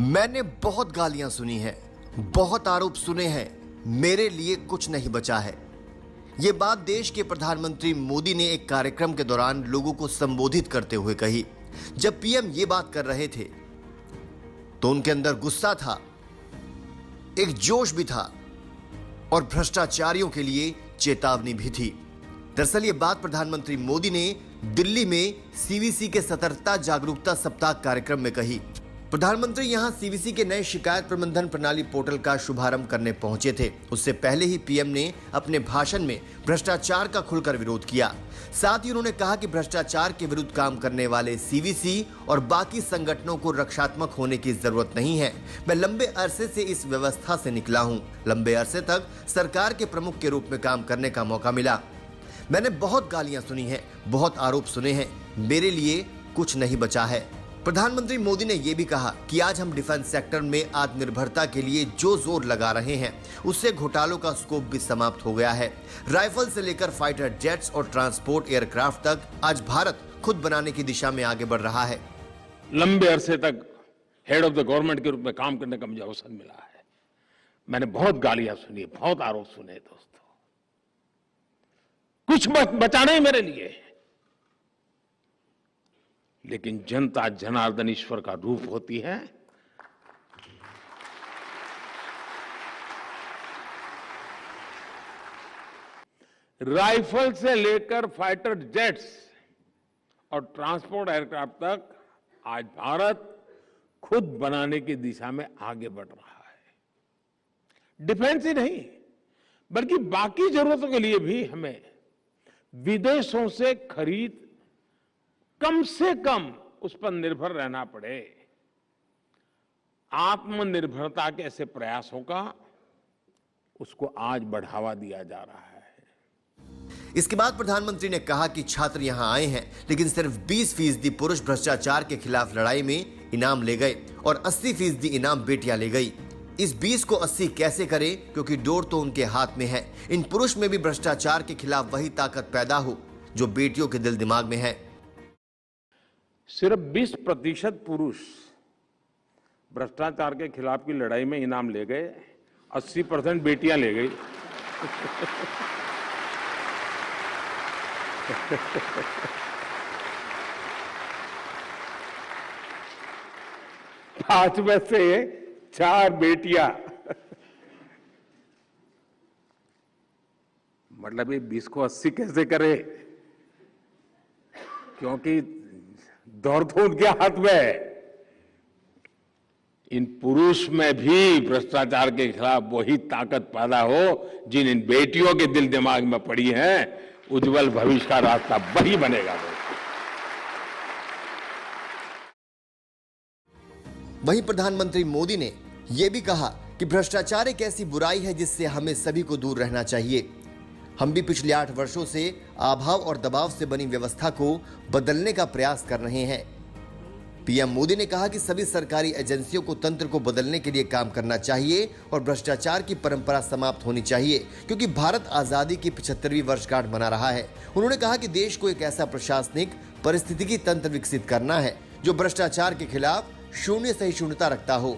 मैंने बहुत गालियां सुनी हैं, बहुत आरोप सुने हैं, मेरे लिए कुछ नहीं बचा है। ये बात देश के प्रधानमंत्री मोदी ने एक कार्यक्रम के दौरान लोगों को संबोधित करते हुए कही। जब पीएम ये बात कर रहे थे तो उनके अंदर गुस्सा था, एक जोश भी था और भ्रष्टाचारियों के लिए चेतावनी भी थी। दरअसल ये बात प्रधानमंत्री मोदी ने दिल्ली में सीवीसी के सतर्कता जागरूकता सप्ताह कार्यक्रम में कही। प्रधानमंत्री यहां सीवीसी के नए शिकायत प्रबंधन प्रणाली पोर्टल का शुभारंभ करने पहुंचे थे। उससे पहले ही पीएम ने अपने भाषण में भ्रष्टाचार का खुलकर विरोध किया। साथ ही उन्होंने कहा कि भ्रष्टाचार के विरुद्ध काम करने वाले सीवीसी और बाकी संगठनों को रक्षात्मक होने की जरूरत नहीं है। मैं लंबे अरसे से इस व्यवस्था से निकला हूं। लंबे अरसे तक सरकार के प्रमुख के रूप में काम करने का मौका मिला। मैंने बहुत गालियां सुनी हैं, बहुत आरोप सुने हैं, मेरे लिए कुछ नहीं बचा है। प्रधानमंत्री मोदी ने यह भी कहा कि आज हम डिफेंस सेक्टर में आत्मनिर्भरता के लिए जो जोर लगा रहे हैं उससे घोटालों का स्कोप भी समाप्त हो गया है। राइफल से लेकर फाइटर जेट्स और ट्रांसपोर्ट एयरक्राफ्ट तक आज भारत खुद बनाने की दिशा में आगे बढ़ रहा है। लंबे अरसे तक हेड ऑफ द गवर्नमेंट के रूप में काम करने का मुझे अवसर मिला है। मैंने बहुत गालियां सुनी, बहुत आरोप सुने दोस्तों, कुछ बचा नहीं मेरे लिए। लेकिन जनता जनार्दन ईश्वर का रूप होती है। राइफल से लेकर फाइटर जेट्स और ट्रांसपोर्ट एयरक्राफ्ट तक आज भारत खुद बनाने की दिशा में आगे बढ़ रहा है। डिफेंस ही नहीं बल्कि बाकी जरूरतों के लिए भी हमें विदेशों से खरीद कम से कम उस पर निर्भर रहना पड़े। आत्मनिर्भरता के ऐसे प्रयासों का उसको आज बढ़ावा दिया जा रहा है। इसके बाद प्रधानमंत्री ने कहा कि छात्र यहां आए हैं लेकिन सिर्फ 20% पुरुष भ्रष्टाचार के खिलाफ लड़ाई में इनाम ले गए और 80% इनाम बेटियां ले गई। इस 20 को 80 कैसे करें, क्योंकि डोर तो उनके हाथ में है। इन पुरुष में भी भ्रष्टाचार के खिलाफ वही ताकत पैदा हो जो बेटियों के दिल दिमाग में है। सिर्फ 20% पुरुष भ्रष्टाचार के खिलाफ की लड़ाई में इनाम ले गए, 80% बेटियां ले गई। पांच में से 4 बेटियां। मतलब ये 20 को 80 कैसे करे, क्योंकि दौर तो उनके हाथ में है। इन पुरुष में भी भ्रष्टाचार के खिलाफ वही ताकत पैदा हो जिन इन बेटियों के दिल दिमाग में पड़ी है। उज्जवल भविष्य का रास्ता वही बनेगा। वहीं प्रधानमंत्री मोदी ने यह भी कहा कि भ्रष्टाचार एक ऐसी बुराई है जिससे हमें सभी को दूर रहना चाहिए। हम भी पिछले 8 वर्षों से अभाव और दबाव से बनी व्यवस्था को बदलने का प्रयास कर रहे हैं। पीएम मोदी ने कहा कि सभी सरकारी एजेंसियों को तंत्र को बदलने के लिए काम करना चाहिए और भ्रष्टाचार की परंपरा समाप्त होनी चाहिए, क्योंकि भारत आजादी की 75वीं वर्षगांठ मना रहा है। उन्होंने कहा कि देश को एक ऐसा प्रशासनिक परिस्थितिकी तंत्र विकसित करना है जो भ्रष्टाचार के खिलाफ शून्य सहिष्णुता रखता हो।